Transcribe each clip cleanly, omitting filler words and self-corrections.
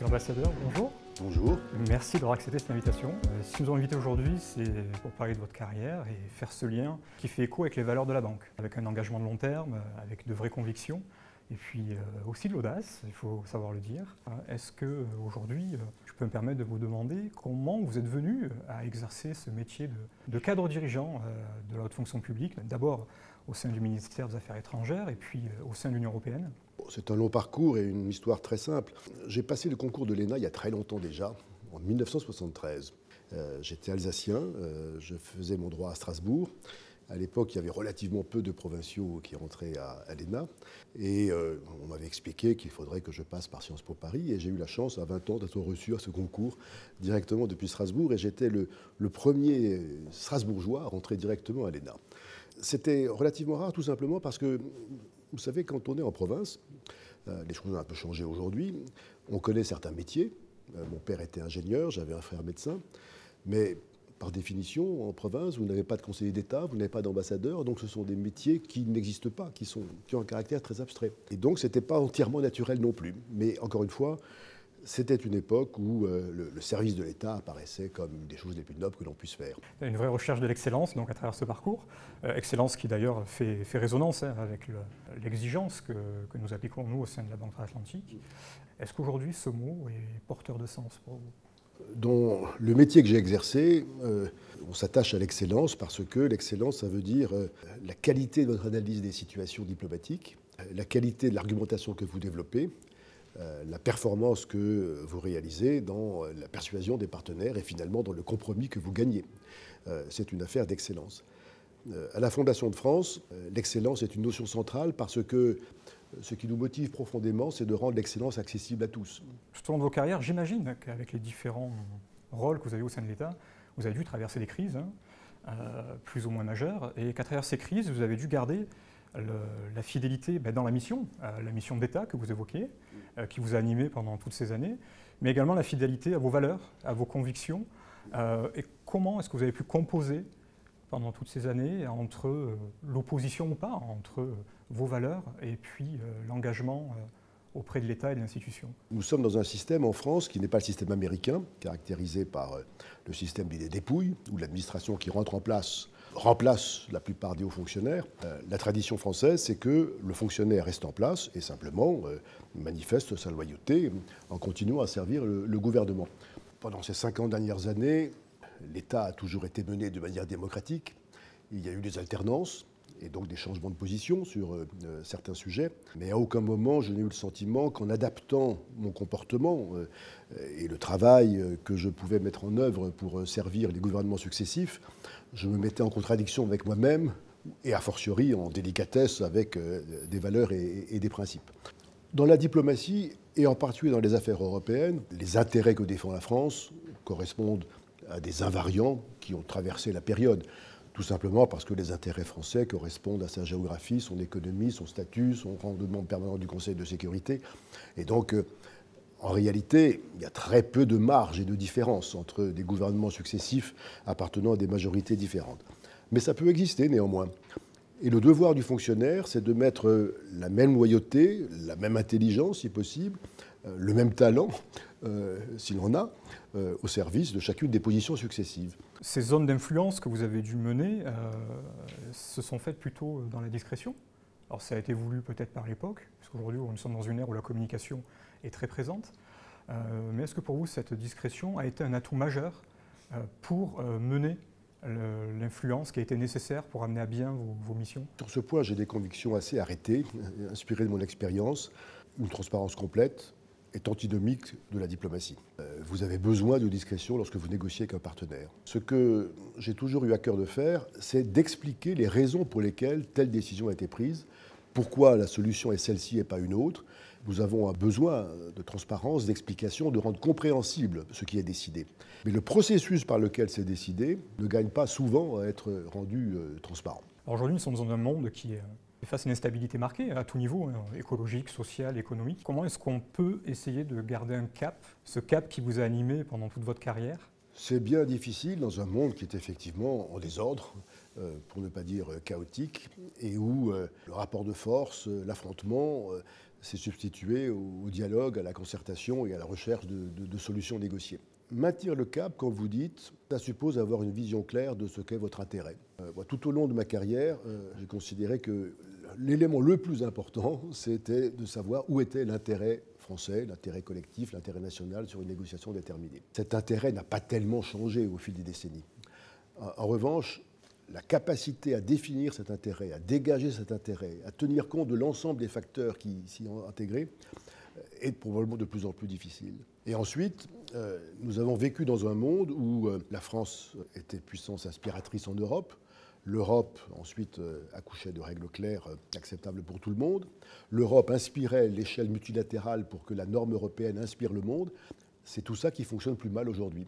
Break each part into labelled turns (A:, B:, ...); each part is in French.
A: Monsieur l'ambassadeur, bonjour.
B: Bonjour.
A: Merci d'avoir accepté cette invitation. Si nous avons invité aujourd'hui, c'est pour parler de votre carrière et faire ce lien qui fait écho avec les valeurs de la banque, avec un engagement de long terme, avec de vraies convictions, et puis aussi de l'audace, il faut savoir le dire. Est-ce qu'aujourd'hui, je peux me permettre de vous demander comment vous êtes venu à exercer ce métier de cadre dirigeant de la haute fonction publique, d'abord au sein du ministère des Affaires étrangères et puis au sein de l'Union européenne?
B: C'est un long parcours et une histoire très simple. J'ai passé le concours de l'ENA il y a très longtemps déjà, en 1973. J'étais alsacien, je faisais mon droit à Strasbourg. À l'époque, il y avait relativement peu de provinciaux qui rentraient à l'ENA. Et on m'avait expliqué qu'il faudrait que je passe par Sciences Po Paris. Et j'ai eu la chance, à 20 ans, d'être reçu à ce concours directement depuis Strasbourg. Et j'étais le premier Strasbourgeois à rentrer directement à l'ENA. C'était relativement rare, tout simplement parce que, vous savez, quand on est en province, les choses ont un peu changé aujourd'hui. On connaît certains métiers. Mon père était ingénieur, j'avais un frère médecin. Mais par définition, en province, vous n'avez pas de conseiller d'État, vous n'avez pas d'ambassadeur. Donc ce sont des métiers qui n'existent pas, qui ont un caractère très abstrait. Et donc ce n'était pas entièrement naturel non plus. Mais encore une fois, c'était une époque où le service de l'État apparaissait comme une des choses les plus nobles que l'on puisse faire.
A: Une vraie recherche de l'excellence donc à travers ce parcours. Excellence qui d'ailleurs fait résonance avec l'exigence que nous appliquons nous au sein de la Banque transatlantique. Est-ce qu'aujourd'hui ce mot est porteur de sens pour vous?
B: Dans le métier que j'ai exercé, on s'attache à l'excellence parce que l'excellence, ça veut dire la qualité de votre analyse des situations diplomatiques, la qualité de l'argumentation que vous développez, la performance que vous réalisez dans la persuasion des partenaires et finalement dans le compromis que vous gagnez. C'est une affaire d'excellence. À la Fondation de France, l'excellence est une notion centrale parce que ce qui nous motive profondément, c'est de rendre l'excellence accessible à tous.
A: Tout au long de vos carrières, j'imagine qu'avec les différents rôles que vous avez au sein de l'État, vous avez dû traverser des crises, plus ou moins majeures, et qu'à travers ces crises, vous avez dû garder la fidélité dans la mission d'État que vous évoquiez, qui vous a animé pendant toutes ces années, mais également la fidélité à vos valeurs, à vos convictions. Et comment est-ce que vous avez pu composer pendant toutes ces années entre l'opposition ou pas, entre vos valeurs et puis l'engagement auprès de l'État et de l'institution?
B: Nous sommes dans un système en France qui n'est pas le système américain, caractérisé par le système des dépouilles, où l'administration qui rentre en place remplace la plupart des hauts fonctionnaires. La tradition française, c'est que le fonctionnaire reste en place et simplement manifeste sa loyauté en continuant à servir le gouvernement. Pendant ces 50 dernières années, l'État a toujours été mené de manière démocratique. Il y a eu des alternances et donc des changements de position sur certains sujets. Mais à aucun moment, je n'ai eu le sentiment qu'en adaptant mon comportement et le travail que je pouvais mettre en œuvre pour servir les gouvernements successifs, je me mettais en contradiction avec moi-même et a fortiori en délicatesse avec des valeurs et des principes. Dans la diplomatie, et en particulier dans les affaires européennes, les intérêts que défend la France correspondent à des invariants qui ont traversé la période. Tout simplement parce que les intérêts français correspondent à sa géographie, son économie, son statut, son rang de membre permanent du Conseil de sécurité. Et donc, en réalité, il y a très peu de marge et de différence entre des gouvernements successifs appartenant à des majorités différentes. Mais ça peut exister néanmoins. Et le devoir du fonctionnaire, c'est de mettre la même loyauté, la même intelligence, si possible, le même talent, s'il en a, au service de chacune des positions successives.
A: Ces zones d'influence que vous avez dû mener se sont faites plutôt dans la discrétion. Alors ça a été voulu peut-être par l'époque, puisqu'aujourd'hui nous sommes dans une ère où la communication est très présente. Mais est-ce que pour vous cette discrétion a été un atout majeur pour mener l'influence qui a été nécessaire pour amener à bien vos missions?
B: Sur ce point, j'ai des convictions assez arrêtées, inspirées de mon expérience. Une transparence complète est antinomique de la diplomatie. Vous avez besoin de discrétion lorsque vous négociez avec un partenaire. Ce que j'ai toujours eu à cœur de faire, c'est d'expliquer les raisons pour lesquelles telle décision a été prise, pourquoi la solution est celle-ci et pas une autre. Nous avons un besoin de transparence, d'explication, de rendre compréhensible ce qui est décidé. Mais le processus par lequel c'est décidé ne gagne pas souvent à être rendu transparent.
A: Aujourd'hui, nous sommes dans un monde qui est face à une instabilité marquée à tout niveau, écologique, social, économique. Comment est-ce qu'on peut essayer de garder un cap, ce cap qui vous a animé pendant toute votre carrière?
B: C'est bien difficile dans un monde qui est effectivement en désordre, pour ne pas dire chaotique, et où le rapport de force, l'affrontement s'est substitué au dialogue, à la concertation et à la recherche de solutions négociées. Maintenir le cap, quand vous dites, ça suppose avoir une vision claire de ce qu'est votre intérêt. Tout au long de ma carrière, j'ai considéré que l'élément le plus important, c'était de savoir où était l'intérêt français, l'intérêt collectif, l'intérêt national sur une négociation déterminée. Cet intérêt n'a pas tellement changé au fil des décennies. En revanche, la capacité à définir cet intérêt, à dégager cet intérêt, à tenir compte de l'ensemble des facteurs qui s'y ont intégrés, est probablement de plus en plus difficile. Et ensuite, nous avons vécu dans un monde où la France était puissance aspiratrice en Europe. L'Europe, ensuite, accouchait de règles claires acceptables pour tout le monde. L'Europe inspirait l'échelle multilatérale pour que la norme européenne inspire le monde. C'est tout ça qui fonctionne plus mal aujourd'hui.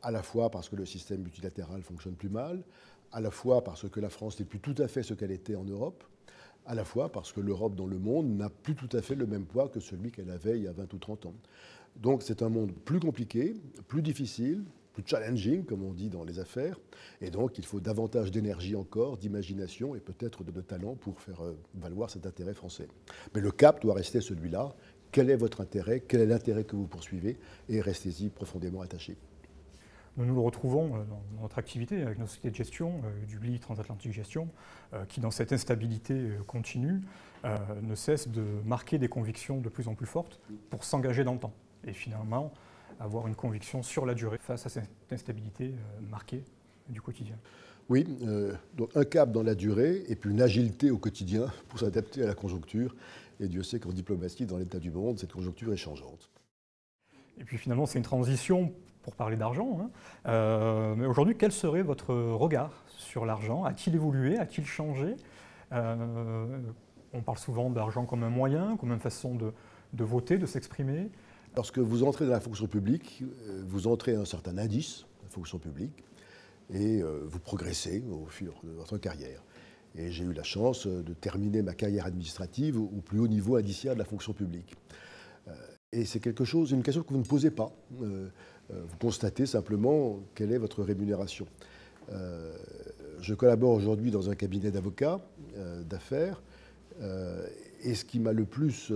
B: À la fois parce que le système multilatéral fonctionne plus mal, à la fois parce que la France n'est plus tout à fait ce qu'elle était en Europe, à la fois parce que l'Europe dans le monde n'a plus tout à fait le même poids que celui qu'elle avait il y a 20 ou 30 ans. Donc c'est un monde plus compliqué, plus difficile, plus challenging, comme on dit dans les affaires, et donc il faut davantage d'énergie encore, d'imagination et peut-être de talent pour faire valoir cet intérêt français. Mais le cap doit rester celui-là. Quel est votre intérêt? Quel est l'intérêt que vous poursuivez? Et restez-y profondément attachés.
A: Nous nous le retrouvons dans notre activité avec notre société de gestion, Dubli Transatlantique Gestion, qui dans cette instabilité continue ne cesse de marquer des convictions de plus en plus fortes pour s'engager dans le temps et finalement avoir une conviction sur la durée face à cette instabilité marquée du quotidien.
B: Oui, donc un cap dans la durée et puis une agilité au quotidien pour s'adapter à la conjoncture. Et Dieu sait qu'en diplomatie, dans l'état du monde, cette conjoncture est changeante.
A: Et puis finalement, c'est une transition pour parler d'argent. Mais aujourd'hui, quel serait votre regard sur l'argent? A-t-il évolué? A-t-il changé? On parle souvent d'argent comme un moyen, comme une façon de voter, de s'exprimer.
B: Lorsque vous entrez dans la fonction publique, vous entrez à un certain indice, la fonction publique, et vous progressez au fil de votre carrière. Et j'ai eu la chance de terminer ma carrière administrative au plus haut niveau indiciaire de la fonction publique. Et c'est une question que vous ne posez pas. Vous constatez simplement quelle est votre rémunération. Je collabore aujourd'hui dans un cabinet d'avocats, d'affaires, et ce qui m'a le plus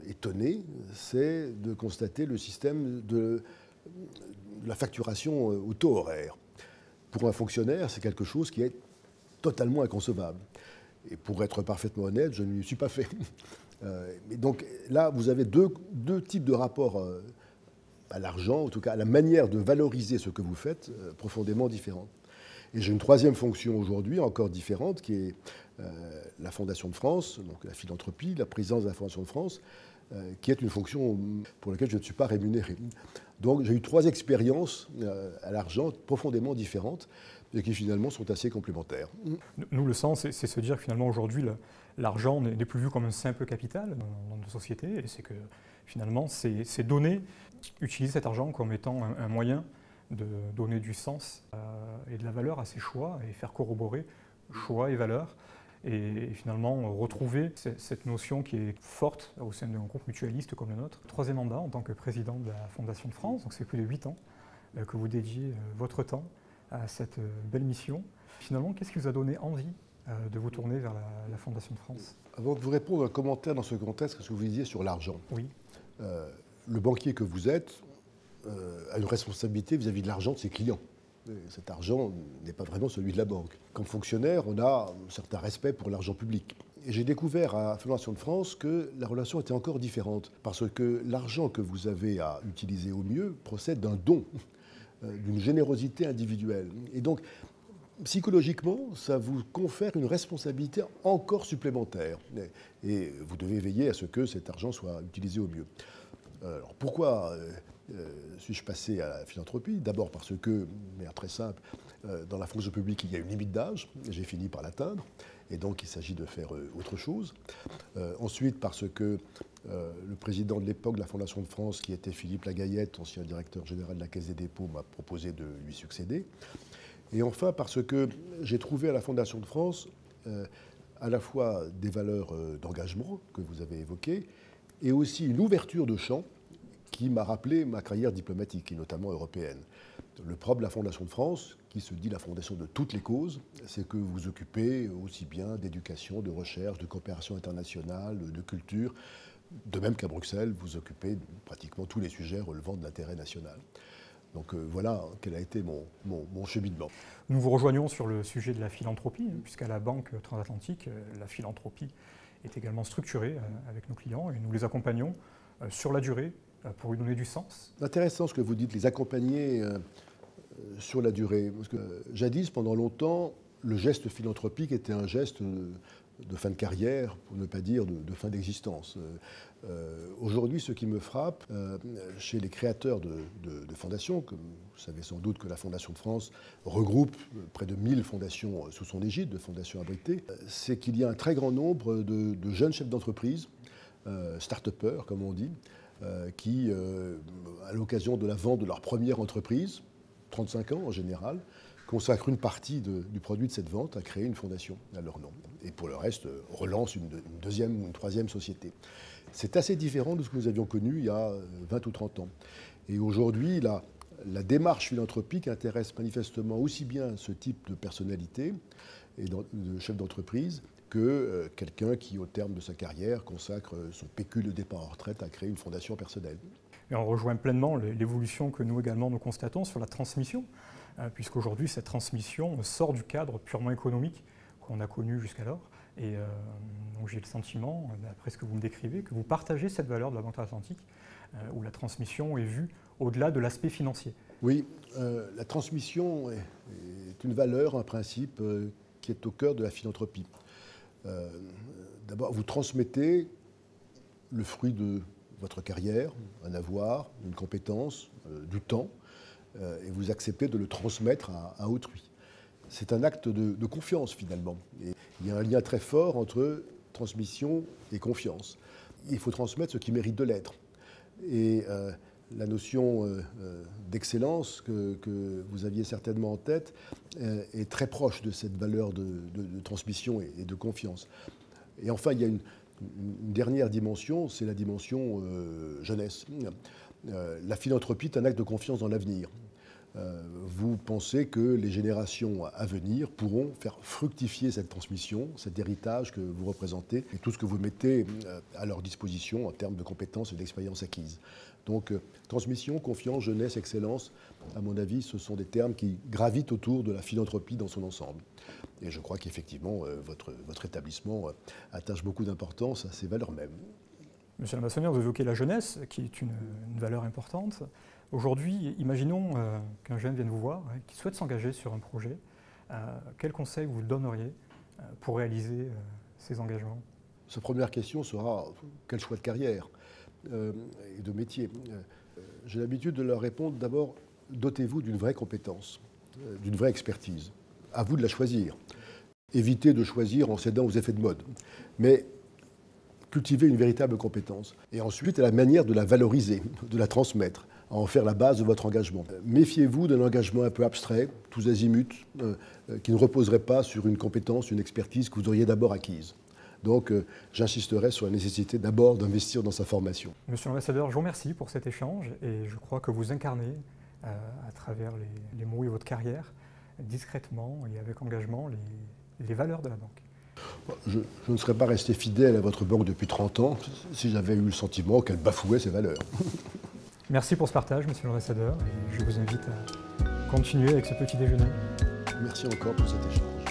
B: étonné, c'est de constater le système de la facturation au taux horaire. Pour un fonctionnaire, c'est quelque chose qui est totalement inconcevable. Et pour être parfaitement honnête, je ne m'y suis pas fait. Et donc là, vous avez deux types de rapports à l'argent, en tout cas à la manière de valoriser ce que vous faites, profondément différents. Et j'ai une troisième fonction aujourd'hui, encore différente, qui est la Fondation de France, donc la philanthropie, la présidence de la Fondation de France, qui est une fonction pour laquelle je ne suis pas rémunéré. Donc j'ai eu 3 expériences à l'argent profondément différentes et qui finalement sont assez complémentaires.
A: Nous, le sens, c'est se dire que finalement aujourd'hui, l'argent n'est plus vu comme un simple capital dans nos sociétés, et c'est que finalement, c'est donner, utiliser cet argent comme étant un moyen de donner du sens et de la valeur à ses choix et faire corroborer choix et valeurs. Et finalement retrouver cette notion qui est forte au sein d'un groupe mutualiste comme le nôtre. 3e mandat en tant que président de la Fondation de France, donc c'est plus de 8 ans que vous dédiez votre temps à cette belle mission. Finalement, qu'est-ce qui vous a donné envie de vous tourner vers la Fondation de France?
B: Avant de vous répondre, un commentaire dans ce contexte, ce que vous disiez sur l'argent.
A: Oui.
B: Le banquier que vous êtes a une responsabilité vis-à-vis de l'argent de ses clients. Cet argent n'est pas vraiment celui de la banque. Comme fonctionnaire, on a un certain respect pour l'argent public. Et j'ai découvert à la Fondation de France que la relation était encore différente, parce que l'argent que vous avez à utiliser au mieux procède d'un don, d'une générosité individuelle. Et donc, psychologiquement, ça vous confère une responsabilité encore supplémentaire. Et vous devez veiller à ce que cet argent soit utilisé au mieux. Alors pourquoi suis-je passé à la philanthropie? D'abord parce que, de manière très simple, dans la fonction publique, il y a une limite d'âge. J'ai fini par l'atteindre. Et donc, il s'agit de faire autre chose. Ensuite, parce que le président de l'époque de la Fondation de France, qui était Philippe Lagayette, ancien directeur général de la Caisse des dépôts, m'a proposé de lui succéder. Et enfin, parce que j'ai trouvé à la Fondation de France à la fois des valeurs d'engagement que vous avez évoquées, et aussi une ouverture de champ qui m'a rappelé ma carrière diplomatique, et notamment européenne. Le propre de la Fondation de France, qui se dit la fondation de toutes les causes, c'est que vous vous occupez aussi bien d'éducation, de recherche, de coopération internationale, de culture, de même qu'à Bruxelles, vous occupez pratiquement tous les sujets relevant de l'intérêt national. Donc voilà quel a été mon cheminement.
A: Nous vous rejoignons sur le sujet de la philanthropie, puisqu'à la Banque transatlantique, la philanthropie est également structurée avec nos clients et nous les accompagnons sur la durée pour lui donner du sens.
B: Intéressant ce que vous dites, les accompagner sur la durée. Parce que jadis, pendant longtemps, le geste philanthropique était un geste de fin de carrière, pour ne pas dire de fin d'existence. Aujourd'hui, ce qui me frappe chez les créateurs de fondations, comme vous savez sans doute que la Fondation de France regroupe près de 1000 fondations sous son égide, de fondations abritées, c'est qu'il y a un très grand nombre de jeunes chefs d'entreprise, start-upers comme on dit, qui, à l'occasion de la vente de leur première entreprise, 35 ans en général, consacrent une partie du produit de cette vente à créer une fondation à leur nom. Et pour le reste, relancent une deuxième ou une troisième société. C'est assez différent de ce que nous avions connu il y a 20 ou 30 ans. Et aujourd'hui, la démarche philanthropique intéresse manifestement aussi bien ce type de personnalité et de chef d'entreprise que quelqu'un qui, au terme de sa carrière, consacre son pécule de départ en retraite à créer une fondation personnelle.
A: Et on rejoint pleinement l'évolution que nous également nous constatons sur la transmission, puisqu'aujourd'hui cette transmission sort du cadre purement économique qu'on a connu jusqu'alors. Et donc j'ai le sentiment, d'après ce que vous me décrivez, que vous partagez cette valeur de la Banque transatlantique, où la transmission est vue au-delà de l'aspect financier.
B: Oui, la transmission est une valeur, un principe qui est au cœur de la philanthropie. D'abord, vous transmettez le fruit de votre carrière, un avoir, une compétence, du temps, et vous acceptez de le transmettre à autrui. C'est un acte de confiance finalement. Et il y a un lien très fort entre transmission et confiance. Il faut transmettre ce qui mérite de l'être. Et la notion d'excellence que vous aviez certainement en tête est très proche de cette valeur de transmission et de confiance. Et enfin, il y a une dernière dimension, c'est la dimension jeunesse. La philanthropie est un acte de confiance dans l'avenir. Vous pensez que les générations à venir pourront faire fructifier cette transmission, cet héritage que vous représentez et tout ce que vous mettez à leur disposition en termes de compétences et d'expérience acquises. Donc, transmission, confiance, jeunesse, excellence, à mon avis, ce sont des termes qui gravitent autour de la philanthropie dans son ensemble. Et je crois qu'effectivement, votre établissement attache beaucoup d'importance à ces valeurs mêmes.
A: Monsieur l'ambassadeur, vous évoquez la jeunesse, qui est une valeur importante. Aujourd'hui, imaginons qu'un jeune vienne vous voir, qui souhaite s'engager sur un projet. Quel conseil vous donneriez pour réaliser ces engagements?
B: Sa première question sera quel choix de carrière et de métier. J'ai l'habitude de leur répondre d'abord, dotez-vous d'une vraie compétence, d'une vraie expertise. À vous de la choisir. Évitez de choisir en cédant aux effets de mode. Mais cultivez une véritable compétence. Et ensuite, à la manière de la valoriser, de la transmettre, à en faire la base de votre engagement. Méfiez-vous d'un engagement un peu abstrait, tous azimuts, qui ne reposerait pas sur une compétence, une expertise que vous auriez d'abord acquise. Donc, j'insisterai sur la nécessité d'abord d'investir dans sa formation.
A: Monsieur l'ambassadeur, je vous remercie pour cet échange et je crois que vous incarnez, à travers les mots et votre carrière, discrètement et avec engagement, les valeurs de la banque.
B: Je ne serais pas resté fidèle à votre banque depuis 30 ans si j'avais eu le sentiment qu'elle bafouait ses valeurs.
A: Merci pour ce partage, monsieur l'ambassadeur, et je vous invite à continuer avec ce petit déjeuner.
B: Merci encore pour cet échange.